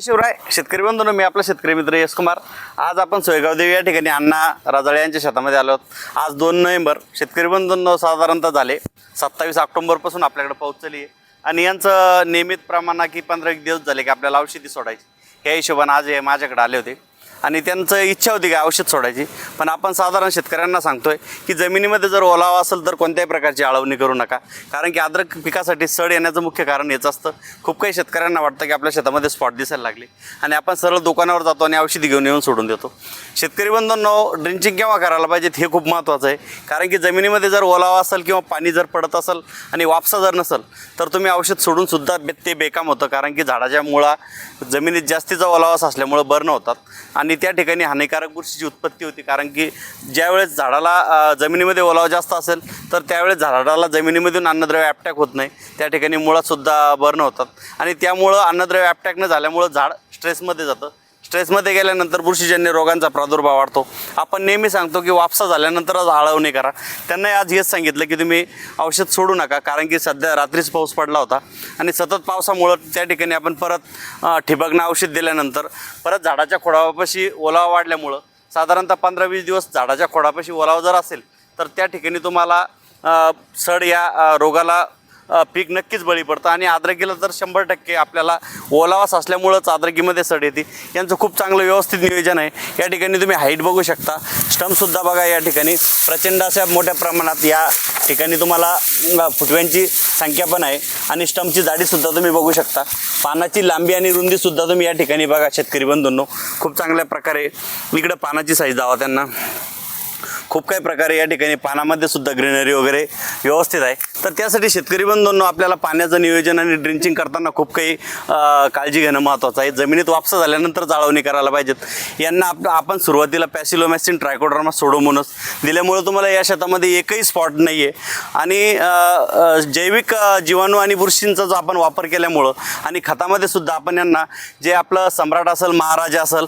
शिवराय शेतकरी बंधूंनो, मी आपला शेतकरी मित्र यश कुमार। आज आपण सोयगाव देवी या ठिकाणी अण्णा राजाळे यांच्या शेतामध्ये आलो आहोत। आज 2 नोव्हेंबर शेतकरी बंधूंनो, साधारणतः झाले 27 ऑक्टोबरपासून आपल्याकडे पाऊस चालू आहे आणि यांचं नियमित प्रमाण की 15-1 दिवस झाले की आपल्याला औषधी सोडायची ह्या हिशोबाने आज हे माझ्याकडे आले होते आणि त्यांचं इच्छा होती की औषध सोडायची। पण आपण साधारण शेतकऱ्यांना सांगतोय की जमिनीमध्ये जर ओलावा असेल तर कोणत्याही प्रकारची आळवणी करू नका, कारण की अद्रक पिकासाठी सड येण्याचं मुख्य कारण हेच असतं। खूप काही शेतकऱ्यांना वाटतं की आपल्या शेतामध्ये स्पॉट दिसायला लागले आणि आपण सरळ दुकानावर जातो आणि औषधी घेऊन येऊन सोडून देतो। शेतकरी बंधूंनो, ड्रिंचिंग केव्हा करायला पाहिजे हे खूप महत्त्वाचं आहे, कारण की जमिनीमध्ये जर ओलावा असेल किंवा पाणी जर पडत असेल आणि वापसा जर नसेल तर तुम्ही औषध सोडून सुद्धा ते बेकाम होतं, कारण की झाडाच्या मुळा जमिनीत जास्तीचा ओलावा असल्यामुळे बर्न होतात आणि त्या ठिकाणी हानिकारक बुरशीची उत्पत्ती होती। कारण की ज्यावेळेस झाडाला जमिनीमध्ये ओलावा जास्त असेल तर त्यावेळेस झाडाला जमिनीमधून अन्नद्रव्य ॲपटॅक होत नाही, त्या ठिकाणी मुळासुद्धा बर्न होतात आणि त्यामुळं अन्नद्रव्य ॲपटॅक न झाल्यामुळं झाड स्ट्रेसमध्ये जातं। स्ट्रेसमध्ये गेल्यानंतर बुरशीजन्य रोगांचा प्रादुर्भाव वाढतो। आपण नेहमी सांगतो की वापसा झाल्यानंतरच आळवणी करा। त्यांना आज हेच सांगितलं की तुम्ही औषध सोडू नका, कारण की सध्या रात्रीच पाऊस पडला होता आणि सतत पावसामुळं त्या ठिकाणी आपण परत ठिबकनं औषध दिल्यानंतर परत झाडाच्या खोडापाशी ओलावा वाढल्यामुळं साधारणतः 15-20 दिवस झाडाच्या खोडापाशी ओलावा जर असेल तर त्या ठिकाणी तुम्हाला सड या रोगाला पीक नक्कीच बळी पडतं आणि आद्रकीला तर 100% आपल्याला ओलावाच असल्यामुळंच आद्रकीमध्ये सड येते। यांचं खूप चांगलं व्यवस्थित नियोजन आहे। या ठिकाणी तुम्ही हाईट बघू शकता, स्टंपसुद्धा बघा, या ठिकाणी प्रचंड अशा मोठ्या प्रमाणात या ठिकाणी तुम्हाला फुटव्यांची संख्या पण आहे आणि स्टंपची जाडीसुद्धा तुम्ही बघू शकता। पानाची लांबी आणि रुंदीसुद्धा तुम्ही या ठिकाणी बघा शेतकरी बंधूंनो, खूप चांगल्या प्रकारे इकडं पानाची साईज दावा त्यांना, खूप काही प्रकारे या ठिकाणी पानामध्ये सुद्धा ग्रीनरी वगैरे व्यवस्थित आहे। तर त्यासाठी शेतकरी बंधूंनो, आपल्याला पाण्याचं नियोजन आणि ड्रिंचिंग करताना खूप काही काळजी घेणं महत्त्वाचं आहे। जमिनीत वापसा झाल्यानंतर जाळवणी करायला पाहिजेत। यांना आपण सुरुवातीला पॅसिलोमॅसिन ट्रायकोडर्मा सोडोमोनस दिल्यामुळे तुम्हाला या शेतामध्ये एकही स्पॉट नाही आहे आणि जैविक जीवाणू आणि बुरशींचा जो आपण वापर केल्यामुळं आणि खतामध्ये सुद्धा आपण यांना जे आपलं सम्राट असेल, महाराजा असेल,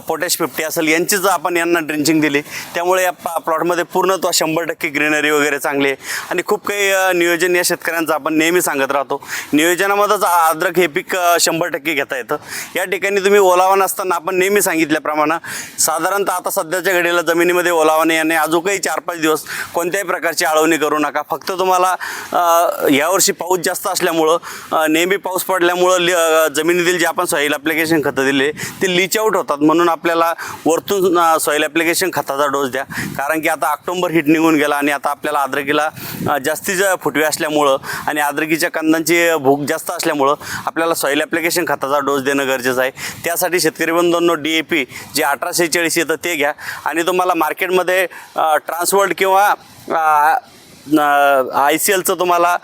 पोटॅश 50 असेल यांची जर आपण यांना ड्रिंचिंग दिली त्यामुळे या प्लॉटमध्ये पूर्णतः 100% ग्रीनरी वगैरे चांगली आहे आणि खूप काही नियोजन या शेतकऱ्यांचं आपण नेहमी सांगत राहतो। नियोजनामध्येच अद्रक हे पीक 100% घेता येतं। या ठिकाणी तुम्ही ओलावा नसताना आपण नेहमी सांगितल्याप्रमाणे साधारणतः आता सध्याच्या घडीला जमिनीमध्ये ओलावा नाही आणि अजूनही 4-5 दिवस कोणत्याही प्रकारची आळवणी करू नका। फक्त तुम्हाला यावर्षी पाऊस जास्त असल्यामुळं, नेहमी पाऊस पडल्यामुळं जमिनीतील जे आपण सॉईल ॲप्लिकेशन खतं दिले ते लीच आउट होतात, म्हणून आपल्याला वरतून सॉईल ॲप्लिकेशन खताचा डोस द्या, कारण की आता ऑक्टोबर हिट निघून गेला आणि आता आपल्याला आद्रकीला जास्तीचे फुटवे असल्यामुळं आणि आद्रकीच्या कंदांची भूक जास्त असल्यामुळं आपल्याला सॉईल ॲप्लिकेशन खताचा डोस देणं गरजेचं आहे। त्यासाठी शेतकरी बंधूंनो, DAP जे 1846 येतं ते घ्या आणि तुम्हाला मार्केटमध्ये ट्रान्सवर्ल्ड किंवा ICLचं तुम्हाला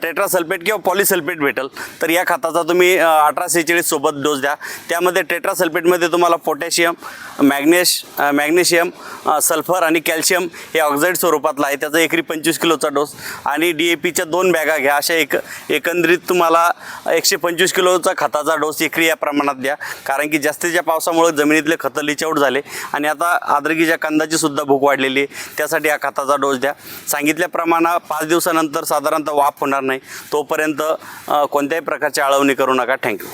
टेट्रासल्फेट किंवा पॉलिसल्फेट भेटेल, तर या खताचा तुम्ही 1846 सोबत डोस द्या। त्यामध्ये टेट्रासल्फेटमध्ये तुम्हाला पोटॅशियम, मॅग्नेशियम, सल्फर आणि कॅल्शियम हे ऑक्साईड स्वरूपातला आहे, त्याचा एकरी 25 किलोचा डोस आणि DAPच्या 2 बॅगा घ्या। अशा एकंदरीत तुम्हाला 125 किलोचा खताचा डोस एकरी या प्रमाणात द्या, कारण की जास्तीच्या पावसामुळे जमिनीतले खतं लीच आउट झाले आणि आता आद्रकीच्या कंदाची सुद्धा भूक वाढलेली आहे, त्यासाठी या खताचा डोस द्या। सांगितल्याप्रमाणे 5 दिवसानंतर साधारणतः वाफ होणार नाही, तोपर्यंत कोणत्याही प्रकारची आळवणी करू नका। थँक्यू।